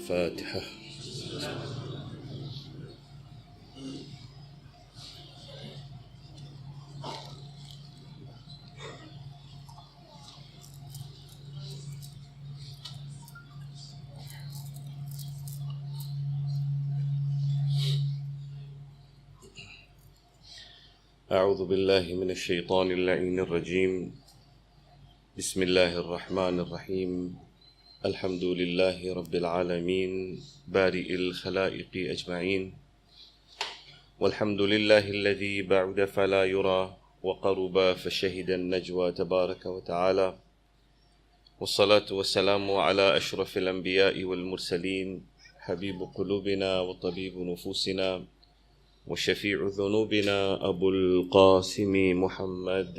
الفاتحة. أعوذ بالله من الشيطان اللعين الرجيم. بسم الله الرحمن الرحيم. الحمد لله رب العالمين بارئ الخلائق أجمعين، والحمد لله الذي بعد فلا يرى وقرب فشهد النجوى تبارك وتعالى، والصلاة والسلام على أشرف الأنبياء والمرسلين، حبيب قلوبنا وطبيب نفوسنا وشفيع ذنوبنا أبو القاسم محمد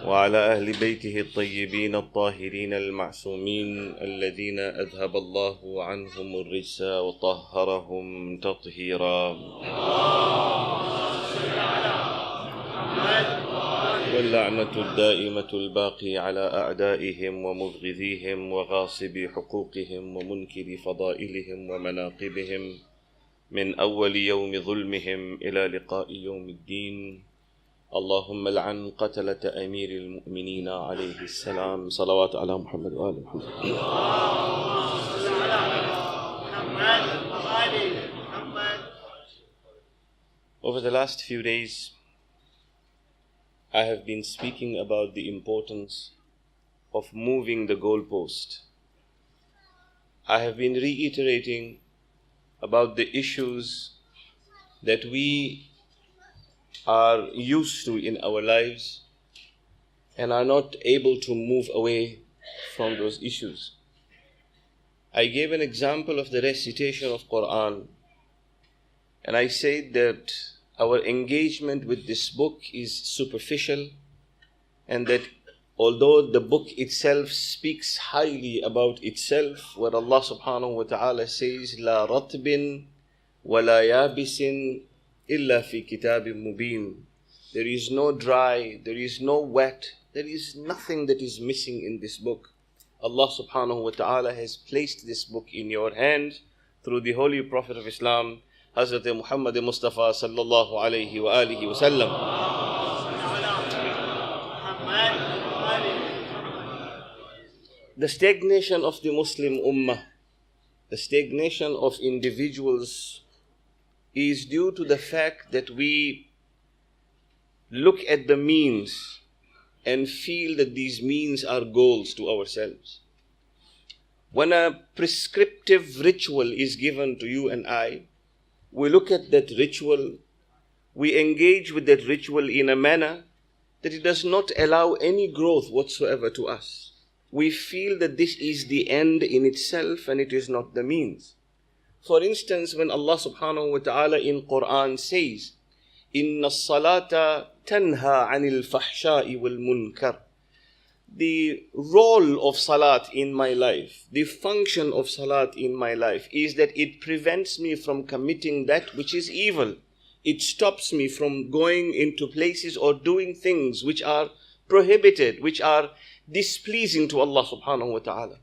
وعلى أهل بيته الطيبين الطاهرين المعصومين الذين أذهب الله عنهم الرجس وطهرهم تطهيرا. واللعنة الدائمة الباقي على أعدائهم ومبغضيهم وغاصبي حقوقهم ومنكر فضائلهم ومناقبهم من أول يوم ظلمهم إلى لقاء يوم الدين. اللهم لعن قتلة أمير المؤمنين عليه السلام. صلوات على محمد وآل محمد. Over the last few days, I have been speaking about the importance of moving the goalpost. I have been reiterating about the issues that we are used to in our lives and are not able to move away from those issues. I gave an example of the recitation of Quran, and I said that our engagement with this book is superficial, and that although the book itself speaks highly about itself, where Allah subhanahu wa ta'ala says, La ratbin wa la yabisin illa fi kitabim mubin. There is no dry, there is no wet, there is nothing that is missing in this book. Allah subhanahu wa ta'ala has placed this book in your hands through the Holy Prophet of Islam, Hazrat Muhammad Mustafa sallallahu alayhi wa alihi wa sallam. The stagnation of the Muslim Ummah, the stagnation of individuals, is due to the fact that we look at the means and feel that these means are goals to ourselves. When a prescriptive ritual is given to you and I, we look at that ritual, we engage with that ritual in a manner that it does not allow any growth whatsoever to us. We feel that this is the end in itself and it is not the means. For instance, when Allah subhanahu wa ta'ala in Quran says, Inna salata tanha anil fahsha'i wal munkar. The role of salat in my life, the function of salat in my life is that it prevents me from committing that which is evil. It stops me from going into places or doing things which are prohibited, which are displeasing to Allah subhanahu wa ta'ala.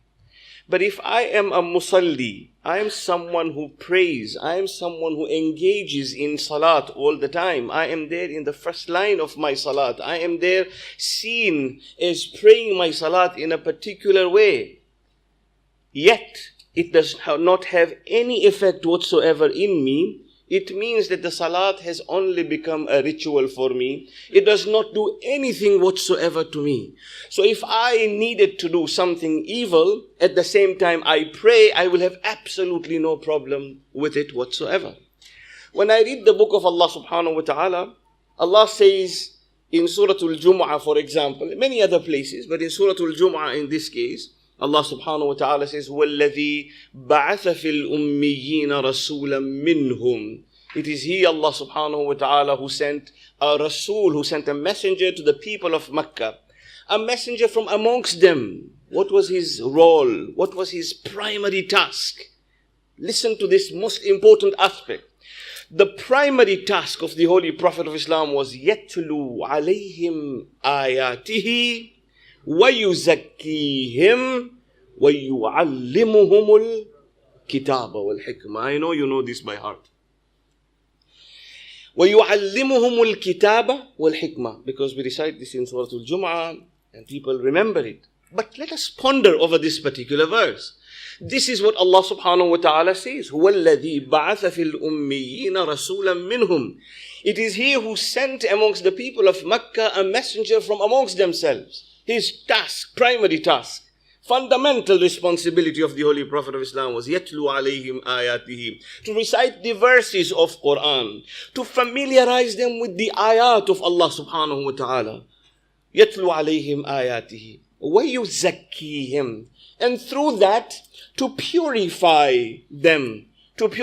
But if I am a musalli, I am someone who prays, I am someone who engages in salat all the time, I am there in the first line of my salat, I am there seen as praying my salat in a particular way, yet it does not have any effect whatsoever in me, it means that the salat has only become a ritual for me. It does not do anything whatsoever to me. So if I needed to do something evil, at the same time I pray, I will have absolutely no problem with it whatsoever. When I read the book of Allah subhanahu wa ta'ala, Allah says in Surah Al-Jumu'ah, for example, many other places, but in Surah Al-Jumu'ah in this case, Allah subhanahu wa ta'ala says, وَالَّذِي بَعَثَ فِي الْأُمِّيِّينَ رَسُولًا مِّنْهُمْ. It is He, Allah subhanahu wa ta'ala, who sent a Rasul, who sent a messenger to the people of Makkah. A messenger from amongst them. What was his role? What was his primary task? Listen to this most important aspect. The primary task of the Holy Prophet of Islam was يَتْلُو عَلَيْهِمْ آيَاتِهِ وَيُزَكِّيهِمْ وَيُعَلِّمُهُمُ الْكِتَابَ وَالْحِكْمَةِ. I know you know this by heart. وَيُعَلِّمُهُمُ الْكِتَابَ وَالْحِكْمَةِ, because we recite this in Surah Al-Jum'ah and people remember it. But let us ponder over this particular verse. This is what Allah subhanahu wa ta'ala says. هُوَ الَّذِي بَعَثَ فِي الْأُمِّيِّينَ رَسُولًا مِّنْهُمْ. It is He who sent amongst the people of Mecca a messenger from amongst themselves. His task, primary task, fundamental responsibility of the Holy Prophet of Islam was يَتْلُو عَلَيْهِمْ آيَاتِهِ, to recite the verses of Quran, to familiarize them with the ayat of Allah subhanahu wa ta'ala. يَتْلُو عَلَيْهِمْ آيَاتِهِ وَيُزَكِّيهِمْ, and through that to purify them, to do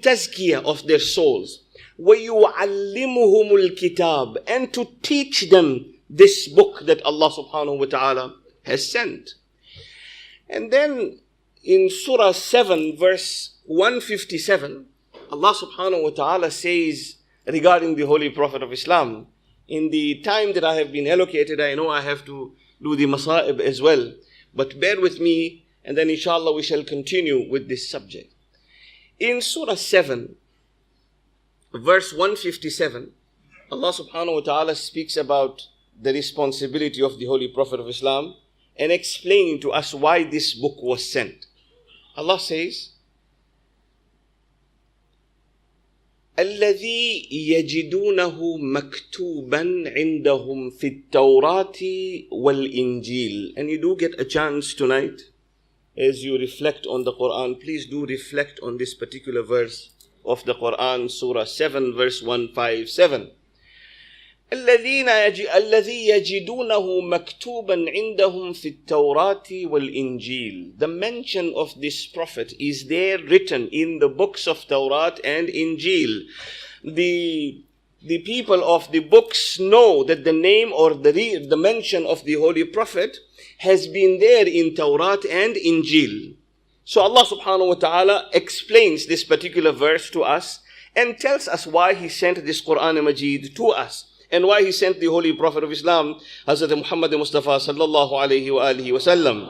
tazkiyah of their souls. وَيُعَلِّمُهُمُ الْكِتَابِ, and to teach them this book that Allah subhanahu wa ta'ala has sent. And then in Surah 7 verse 157, Allah subhanahu wa ta'ala says regarding the Holy Prophet of Islam, in the time that I have been allocated, I know I have to do the Masa'ib as well, but bear with me and then inshallah we shall continue with this subject. In Surah 7 verse 157, Allah subhanahu wa ta'ala speaks about the responsibility of the Holy Prophet of Islam and explaining to us why this book was sent. Allah says, الَّذِي يَجِدُونَهُ مَكْتُوبًا عِنْدَهُمْ فِي التَّوْرَاةِ وَالْإِنْجِيلِ. And you do get a chance tonight, as you reflect on the Quran, please do reflect on this particular verse of the Quran, Surah 7 verse 157. الذي يجدونه مكتوبا عندهم في التوراة والإنجيل. The mention of this prophet is there written in the books of Torah and Injil. The people of the books know that the name or the mention of the Holy Prophet has been there in Torah and Injil. So Allah subhanahu wa ta'ala explains this particular verse to us and tells us why He sent this Quran Majid to us. And why He sent the Holy Prophet of Islam, Hazrat Muhammad Mustafa sallallahu alayhi wa alihi wa sallam.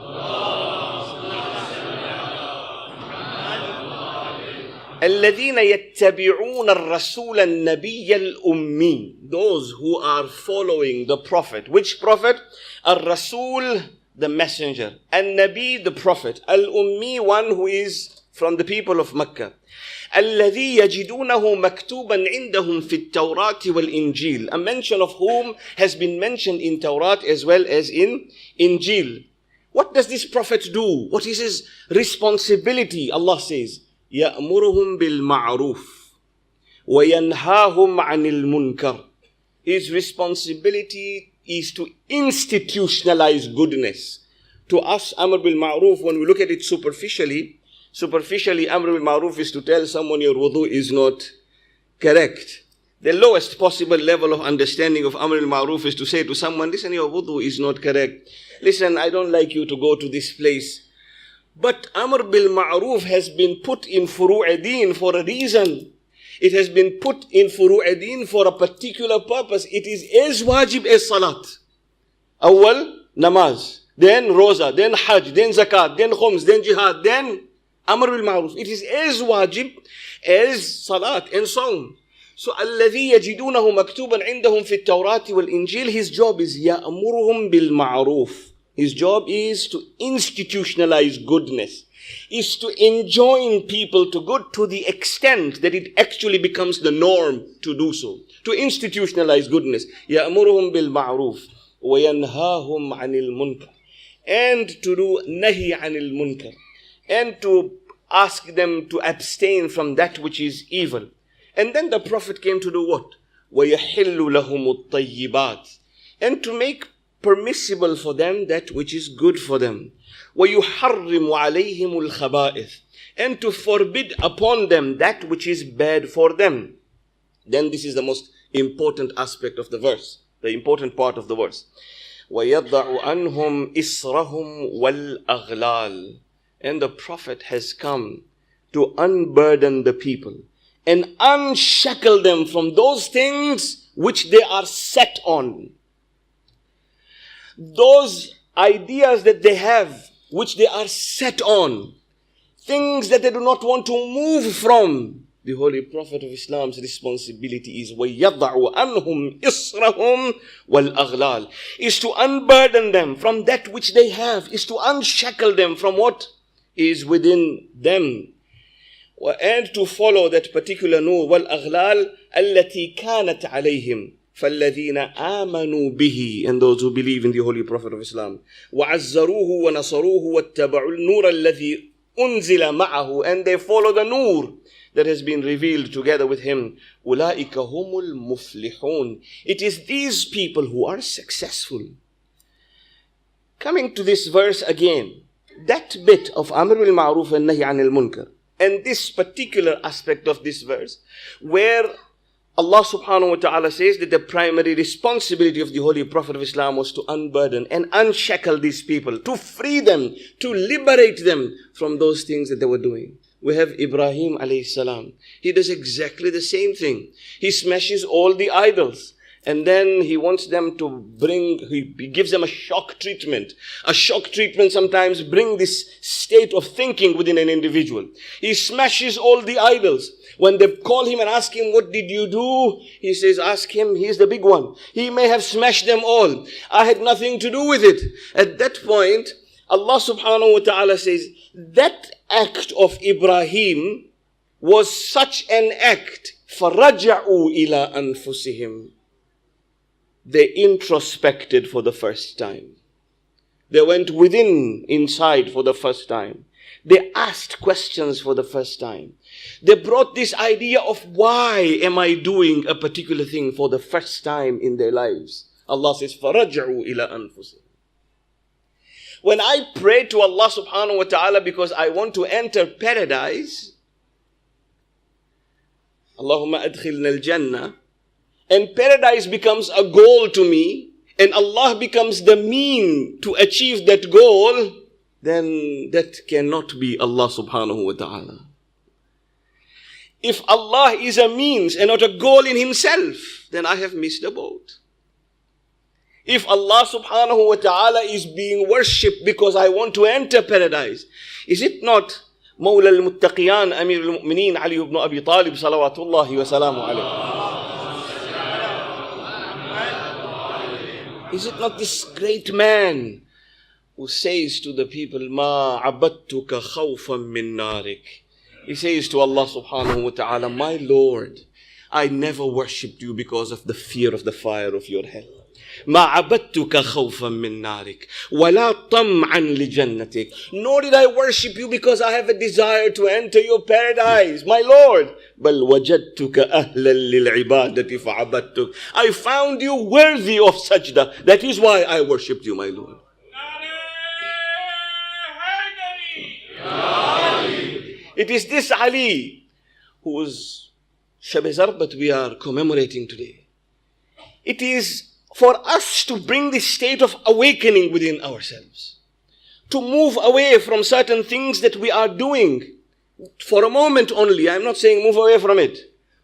الَّذِينَ يَتَّبِعُونَ الرَّسُولَ النَّبِيَّ الْأُمِّيِّ. Those who are following the Prophet. Which Prophet? Ar-Rasul, the messenger. An-Nabi, the Prophet. Al-Ummi, one who is from the people of Mecca. الَّذِي يَجِدُونَهُ مَكْتُوبًا عِنْدَهُمْ فِي التَّوْرَاةِ وَالْإِنْجِيلِ. A mention of whom has been mentioned in Torah as well as in Injil. What does this prophet do? What is his responsibility? Allah says, يَأْمُرُهُمْ بِالْمَعْرُوفِ وَيَنْهَاهُمْ عَنِ الْمُنْكَرِ. His responsibility is to institutionalize goodness. To us, Amr bil Ma'ruf, when we look at it superficially, Amr bil Ma'ruf is to tell someone your wudu is not correct. The lowest possible level of understanding of Amr bil Ma'ruf is to say to someone, listen, your wudu is not correct. Listen, I don't like you to go to this place. But Amr bil Ma'ruf has been put in furu'adeen for a reason. It has been put in furu'adeen for a particular purpose. It is as wajib as salat. Awwal, namaz. Then roza. Then hajj. Then zakat. Then khums. Then jihad. Then Amr bil Ma'ruf. It is as wajib as salat and sawm. So, الَّذِي يَجِدُونَهُ مَكْتُوبًا عِنْدَهُمْ فِي التَّوْرَاةِ وَالْإِنْجِيلِ. His job is يَأْمُرُهُمْ بِالْمَعْرُوفِ. His job is to institutionalize goodness. Is to enjoin people to good to the extent that it actually becomes the norm to do so. To institutionalize goodness. يَأْمُرُهُمْ بِالْمَعْرُوفِ وَيَنْهَاهُمْ عَنِ الْمُنْكَرِ. And to do nahi anil munkar. And to ask them to abstain from that which is evil. And then the Prophet came to do what? وَيَحِلُّ لَهُمُ الطَّيِّبَاتِ. And to make permissible for them that which is good for them. وَيُحَرِّمُ عَلَيْهِمُ الْخَبَائِثِ. And to forbid upon them that which is bad for them. Then this is the most important aspect of the verse. The important part of the verse. وَيَضَعُ عَنْهُمْ إِسْرَهُمْ وَالْأَغْلَالِ. And the Prophet has come to unburden the people and unshackle them from those things which they are set on. those ideas that they have, which they are set on, things that they do not want to move from, the Holy Prophet of Islam's responsibility is وَيَضَعُ عَنْهُمْ إِصْرَهُمْ وَالْأَغْلَالِ, is to unburden them from that which they have, is to unshackle them from what is within them, and to follow that particular nur. وَالْأَغْلَالِ الَّتِي كَانَتْ عَلَيْهِمْ فَالَّذِينَ آمَنُوا بِهِ, and those who believe in the Holy Prophet of Islam. وَعَزَّرُوهُ وَنَصَرُوهُ وَاتَّبَعُوا النُّورَ الَّذِي أُنزِلَ مَعَهُ, and they follow the nur that has been revealed together with him. أُولَٰئِكَ هُمُ الْمُفْلِحُونَ. It is these people who are successful. Coming to this verse again, that bit of Amr bil Ma'ruf and Nahy Anil Munkar, and this particular aspect of this verse, where Allah subhanahu wa ta'ala says that the primary responsibility of the Holy Prophet of Islam was to unburden and unshackle these people, to free them, to liberate them from those things that they were doing. We have Ibrahim alayhi salam. He does exactly the same thing. He smashes all the idols. And then he wants them to he gives them a shock treatment. A shock treatment sometimes brings this state of thinking within an individual. He smashes all the idols. When they call him and ask him, what did you do? He says, ask him, he's the big one. He may have smashed them all. I had nothing to do with it. At that point, Allah subhanahu wa ta'ala says, that act of Ibrahim was such an act. فَرَجَعُوا إِلَىٰ أَنفُسِهِمْ. They introspected for the first time. They went inside for the first time. They asked questions for the first time. They brought this idea of why am I doing a particular thing for the first time in their lives. Allah says, فَرَجَعُوا إِلَىٰ أَنفُسِهِمْ. When I pray to Allah subhanahu wa ta'ala because I want to enter paradise, Allahumma adkhilna al-jannah, and paradise becomes a goal to me, and Allah becomes the mean to achieve that goal, then that cannot be Allah subhanahu wa ta'ala. If Allah is a means and not a goal in himself, then I have missed the boat. If Allah subhanahu wa ta'ala is being worshipped because I want to enter paradise, is it not Mawla al-Muttaqiyan, Amir al-Mu'mineen, Ali ibn Abi Talib, salawatullahi wa salamu alayhi? Is it not this great man who says to the people, Ma abadtuka khawfan min narik? He says to Allah subhanahu wa ta'ala, my Lord, I never worshipped you because of the fear of the fire of your hell. ما عبدتك خوفا من نارك ولا طمعا لجنتك. Nor did I worship you because I have a desire to enter your paradise, my Lord. بل وجدتك أهلا للعبادة فعبدتك. I found you worthy of sajda. That is why I worshipped you, my Lord. It is this Ali whose Shab Zarbat we are commemorating today. It is for us to bring this state of awakening within ourselves. To move away from certain things that we are doing. For a moment only. I'm not saying move away from it.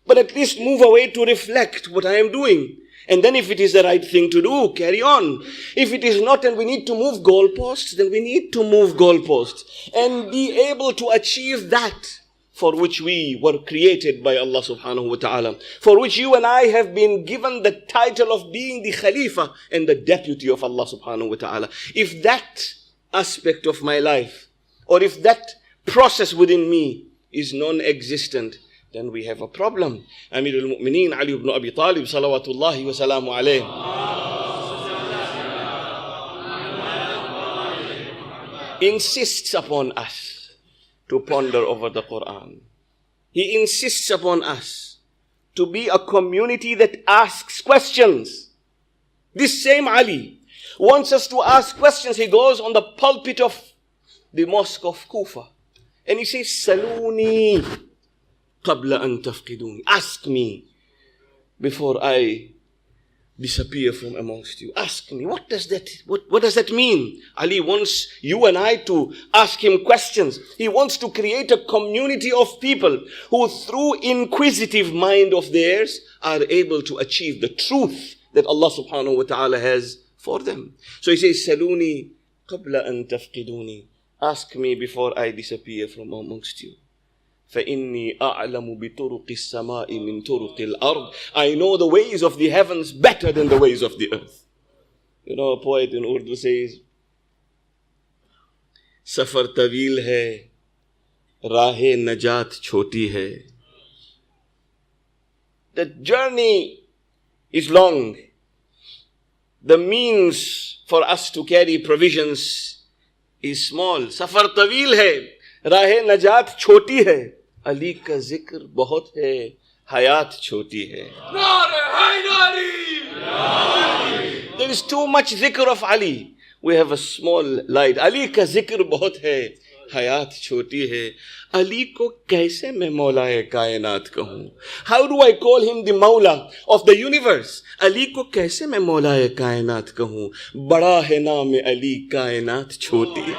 But at least move away to reflect what I am doing. And then if it is the right thing to do, carry on. If it is not and we need to move goalposts, then we need to move goalposts. And be able to achieve that for which we were created by Allah subhanahu wa ta'ala. For which you and I have been given the title of being the Khalifa and the deputy of Allah subhanahu wa ta'ala. If that aspect of my life, or if that process within me is non-existent, then we have a problem. Amir al-Mu'mineen Ali ibn Abi Talib, salawatullahi wa salamu alayhi, insists upon us to ponder over the Quran. He insists upon us to be a community that asks questions. This same Ali wants us to ask questions. He goes on the pulpit of the mosque of Kufa and he says, Saluni qabla an tafqiduni. Ask me before I disappear from amongst you. Ask me. What does that mean? Ali wants you and I to ask him questions. He wants to create a community of people who through inquisitive mind of theirs are able to achieve the truth that Allah subhanahu wa ta'ala has for them. So he says, Saluni qabla an tafqiduni. Ask me before I disappear from amongst you. فَإِنِّي أَعْلَمُ بِطُرُقِ السَّمَاءِ مِنْ طُرُقِ الْأَرْضِ. I know the ways of the heavens better than the ways of the earth. You know, a poet in Urdu says, Safar tawil hai, rahe najat choti hai. The journey is long. The means for us to carry provisions is small. Safar tawil hai, rahe najat choti hai. Ali ka zikr bahut hai, hayat choti hai. There is too much zikr of Ali. We have a small light. Ali ka zikr bahut hai, hayat choti hai. Ali ko kaise main Maula-e Kainat kahun? How do I call him the Maula of the universe? Ali ko kaise main Maula-e Kainat kahun? Bada hai naam Ali, Kainat choti hai.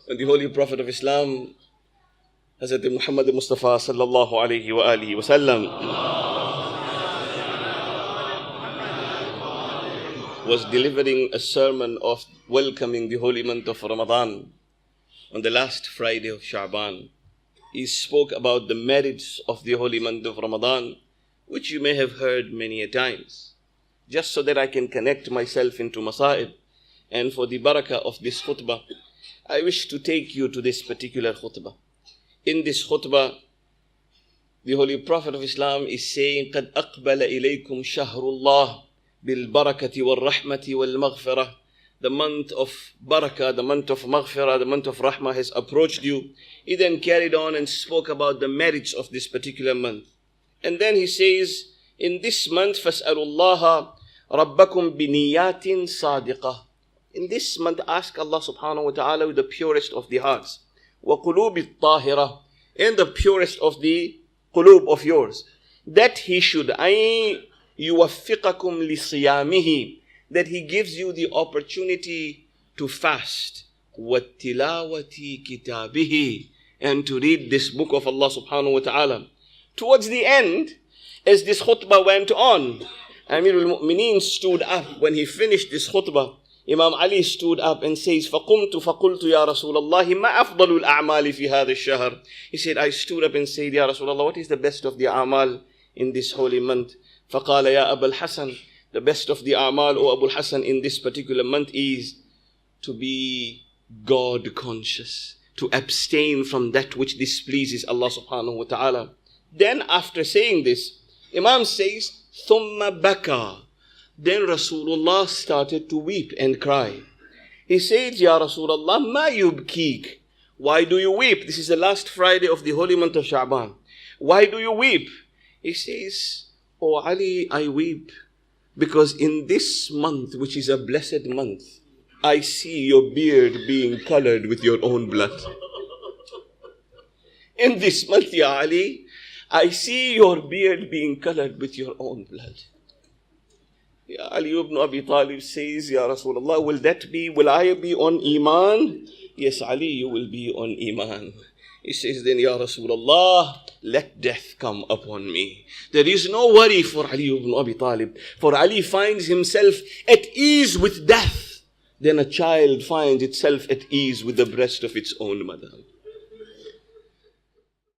And the Holy Prophet of Islam, Hazrat Muhammad Mustafa sallallahu alayhi wa alihi wa sallam, was delivering a sermon of welcoming the holy month of Ramadan on the last Friday of Sha'ban. He spoke about the merits of the holy month of Ramadan, which you may have heard many a times. Just so that I can connect myself into Masa'ib, and for the barakah of this khutbah, I wish to take you to this particular khutbah. In this khutbah, the Holy Prophet of Islam is saying, قَدْ أَقْبَلَ إِلَيْكُمْ شَهْرُ اللَّهِ بِالْبَرَكَةِ وَالرَّحْمَةِ وَالْمَغْفِرَةِ. The month of barakah, the month of maghfirah, the month of rahmah has approached you. He then carried on and spoke about the merits of this particular month. And then he says, in this month, فَاسْأَلُوا اللَّهَ رَبَّكُمْ بِنِيَّاتٍ صَادِقَةٍ. In this month, ask Allah subhanahu wa ta'ala with the purest of the hearts. وَقُلُوبِ الطَّاهِرَةِ. And the purest of the qulub of yours. That He should أَيْ يُوَفِّقَكُمْ لِصِيَامِهِ. That He gives you the opportunity to fast. وَالتِّلَاوَةِ كِتَابِهِ. And to read this book of Allah subhanahu wa ta'ala. Towards the end, as this khutbah went on, Amir al-Mu'mineen stood up when he finished this khutbah. Imam Ali stood up and says, فَقُمْتُ فَقُلْتُ يَا رَسُولَ اللَّهِ مَا أَفْضَلُ الْأَعْمَالِ فِي هَذَا الشَّهْرِ. He said, I stood up and said, Ya Rasulullah, what is the best of the a'mal in this holy month? فَقَالَ يَا أَبَا الْحَسَنِ. The best of the a'mal, O Abu al-Hasan, in this particular month is to be God conscious, to abstain from that which displeases Allah subhanahu wa ta'ala. Then after saying this, Imam says, ثُمَّ بَكَى. Then Rasulullah started to weep and cry. He said, Ya Rasulullah, ma yubkik. Why do you weep? This is the last Friday of the holy month of Sha'ban. Why do you weep? He says, Oh Ali, I weep because in this month, which is a blessed month, I see your beard being colored with your own blood. In this month, Ya Ali, I see your beard being colored with your own blood. Ya Ali ibn Abi Talib says, Ya Rasulullah, will I be on Iman? Yes, Ali, you will be on Iman. He says, then Ya Rasulullah, let death come upon me. There is no worry for Ali ibn Abi Talib. For Ali finds himself at ease with death. Then a child finds itself at ease with the breast of its own mother.